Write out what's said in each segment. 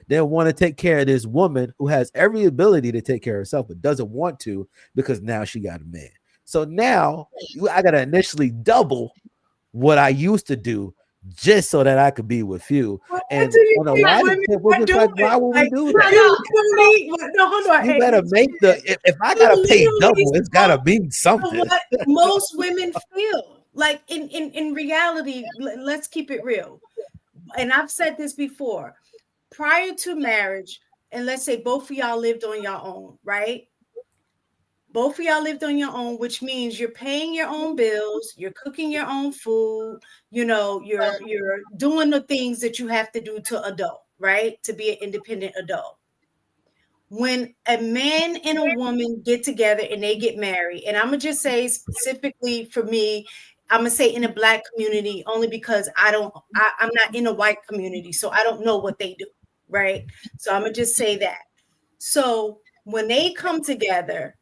They'll want to take care of this woman who has every ability to take care of herself, but doesn't want to because now she got a man. So now I got to initially double what I used to do just so that I could be with you. What And do you on a think larger women tip, we're are just doing? like, why would we Like do that? you literally, no, hold on. You Hey, better make the if I you gotta pay literally double, it's gotta mean spoke to something. what most women feel. Like in reality, let's keep it real. And I've said this before. Prior to marriage, and let's say both of y'all lived on your own, right? Both of y'all lived on your own, which means you're paying your own bills, you're cooking your own food, you're doing the things that you have to do to adult, right? To be an independent adult. When a man and a woman get together and they get married, and I'm gonna just say specifically for me, I'm gonna say in the black community only because I'm not in a white community, so I don't know what they do, right? So I'm gonna just say that. So when they come together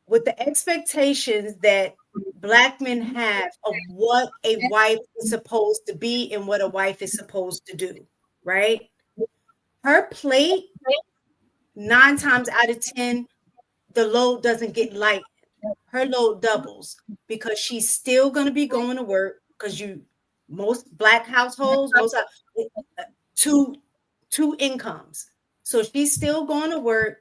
with the expectations that black men have of what a wife is supposed to be and what a wife is supposed to do, right? Her plate, 9 times out of 10, the load doesn't get light. Her load doubles because she's still going to be going to work because most black households, two two incomes. So she's still going to work,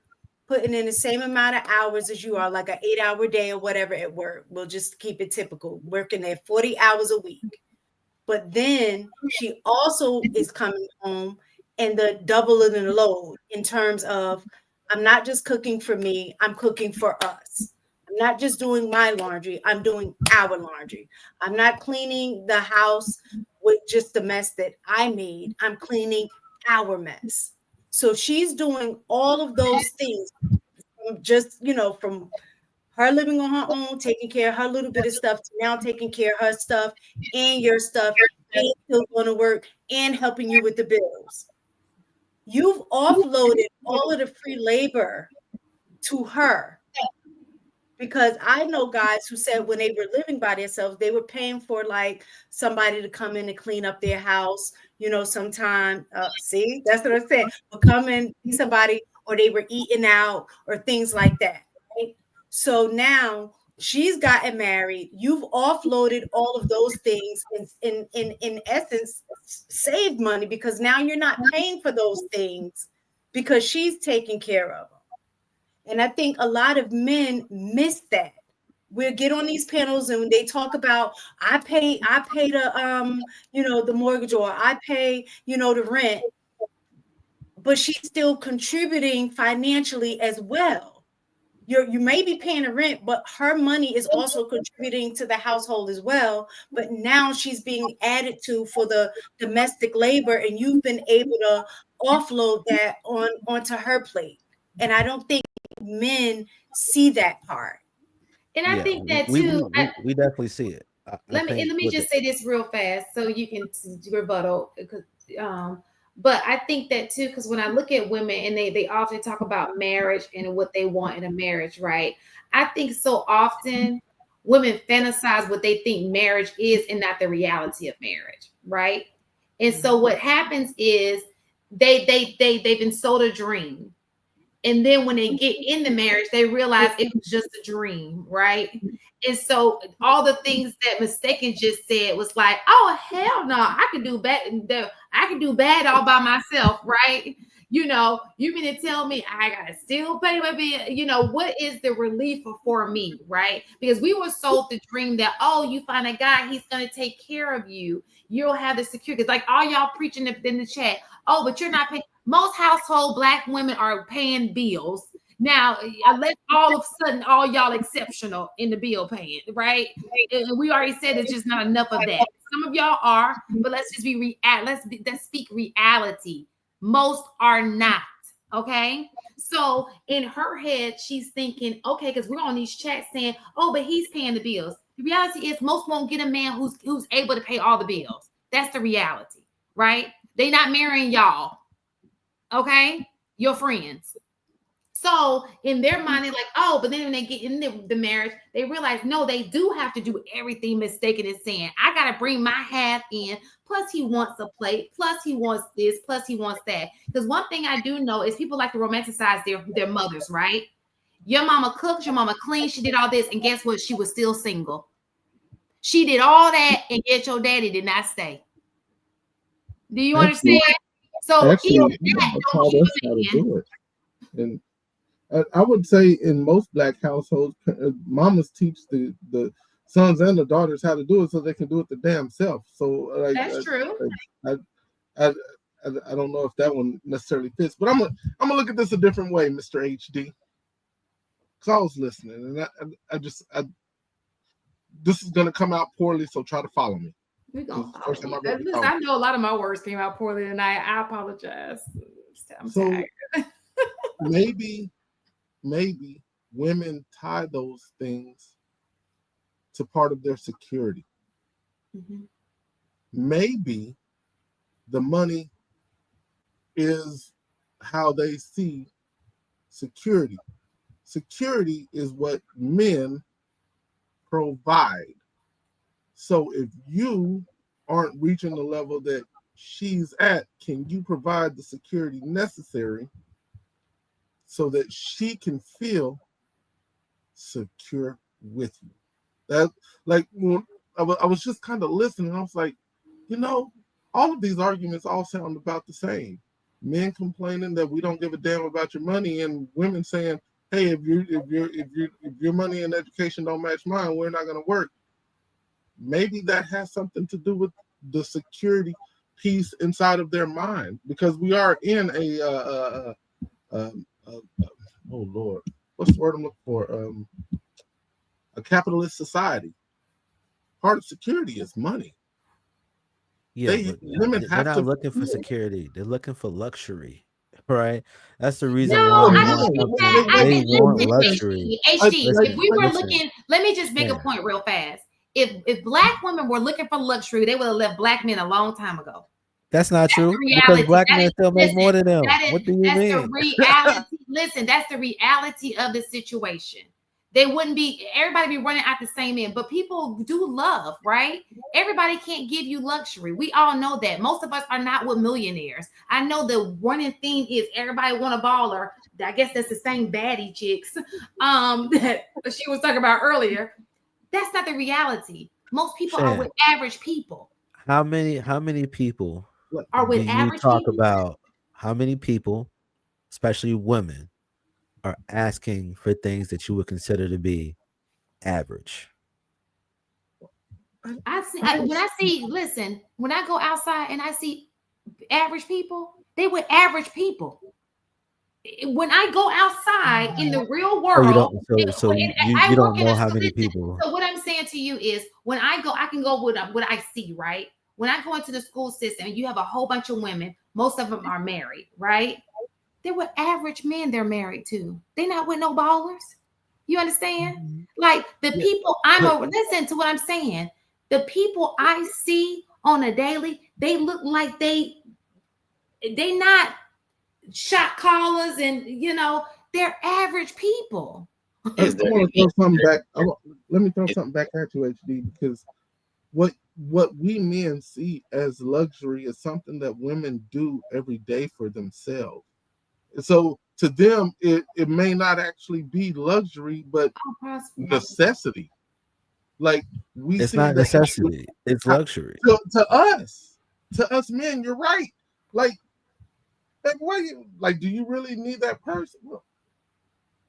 putting in the same amount of hours as you are, like an 8-hour day or whatever at work. We'll just keep it typical, working there 40 hours a week. But then she also is coming home and the double of the load in terms of I'm not just cooking for me, I'm cooking for us. I'm not just doing my laundry, I'm doing our laundry. I'm not cleaning the house with just the mess that I made, I'm cleaning our mess. So she's doing all of those things from just, from her living on her own, taking care of her little bit of stuff, to now taking care of her stuff and your stuff, and still going to work and helping you with the bills. You've offloaded all of the free labor to her because I know guys who said when they were living by themselves, they were paying for like somebody to come in and clean up their house, sometime. See, that's what I'm saying. Or come in, see somebody, or they were eating out or things like that. Right? So now she's gotten married. You've offloaded all of those things in essence, saved money because now you're not paying for those things because she's taking care of them. And I think a lot of men miss that. We'll get on these panels and they talk about I pay the mortgage, or I pay, the rent, but she's still contributing financially as well. You may be paying the rent, but her money is also contributing to the household as well. But now she's being added to for the domestic labor, and you've been able to offload that onto her plate. And I don't think men see that part. And I Yeah, think that we too. we we, we definitely see it. I think Let me with just it. say this real fast so you can rebuttal. But I think that too, because when I look at women and they often talk about marriage and what they want in a marriage, right? I think so often women fantasize what they think marriage is and not the reality of marriage, right? And so what happens is they've been sold a dream, and then when they get in the marriage, they realize it was just a dream, right? And so all the things that Mistaken just said was like, oh hell no, I can do bad. I can do bad all by myself, right? You mean to tell me I gotta still pay my bill? What is the relief for me, right? Because we were sold the dream that, oh, you find a guy, he's gonna take care of you. You'll have the security. Like all y'all preaching in the chat. Oh, but you're not paying. Most household black women are paying bills. Now, unless all of a sudden all y'all exceptional in the bill paying, right? And we already said it's just not enough of that. Some of y'all are, but let's just be let's speak reality. Most are not. Okay. So in her head, she's thinking, okay, because we're on these chats saying, oh, but he's paying the bills. The reality is most won't get a man who's able to pay all the bills. That's the reality, right? They not marrying y'all. Okay, your friends. So in their mind, they're like, oh, but then when they get in the marriage, they realize no, they do have to do everything mistaken in saying, I gotta bring my half in, plus he wants a plate, plus he wants this, plus he wants that. Because one thing I do know is people like to romanticize their mothers, right? Your mama cooks, your mama cleans, she did all this, and guess what? She was still single. She did all that, and yet your daddy did not stay. Do you understand? So Actually, mama taught us how to do it. And I would say in most black households, mamas teach the sons and the daughters how to do it so they can do it the damn self. So like that's true. I, I, I don't know if that one necessarily fits, but I'm gonna look at this a different way, Mr. HD. Because I was listening, and this is gonna come out poorly, so try to follow me. We're gonna follow you. I know a lot of my words came out poorly tonight. I apologize. I'm tired. Maybe women tie those things to part of their security. Mm-hmm. Maybe the money is how they see security. Security is what men provide. So if you aren't reaching the level that she's at, can you provide the security necessary so that she can feel secure with you? That, like, when I was just kind of listening, I was like, all of these arguments all sound about the same. Men complaining that we don't give a damn about your money, and women saying, "Hey, if your money and education don't match mine, we're not going to work." Maybe that has something to do with the security piece inside of their mind, because we are in oh Lord, what's the word I'm looking for? A capitalist society. Part of security is money. Yeah, they're not looking for security. They're looking for luxury, right? That's the reason why they want luxury. HD, if we were looking, let me just make a point real fast. If black women were looking for luxury, they would have left black men a long time ago. That's not true, because black men still make more than them. What do you mean? The reality. Listen, that's the reality of the situation. They wouldn't be, everybody be running out the same end, but people do love, right? Everybody can't give you luxury. We all know that. Most of us are not with millionaires. I know the running thing is everybody want a baller. I guess that's the same baddie chicks that she was talking about earlier. That's not the reality. Most people are with average people. How many people are with average people? Talk about how many people, especially women, are asking for things that you would consider to be average? When I go outside and I see average people, they with average people. When I go outside in the real world, you don't know how many people. So what I'm saying to you is, when I go, I can go with what I see, right? When I go into the school system, you have a whole bunch of women. Most of them are married, right? They're with average men they're married to. They're not with no ballers. You understand? Mm-hmm. Like the people listen to what I'm saying. The people I see on a daily, they look like they not shot callers, and they're average people. I want to throw something back. Let me throw something back at you, HD, because what we men see as luxury is something that women do every day for themselves. So to them, it may not actually be luxury, but necessity. Like it's not necessity; it's luxury. To us men, you're right. Like do you really need that person? Well,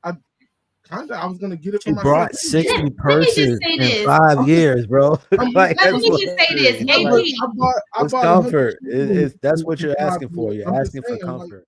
I was gonna get it from myself. Brought 60 persons in 5 years, bro. Let me just say this. It's comfort. That's what you're asking for. You're asking for comfort.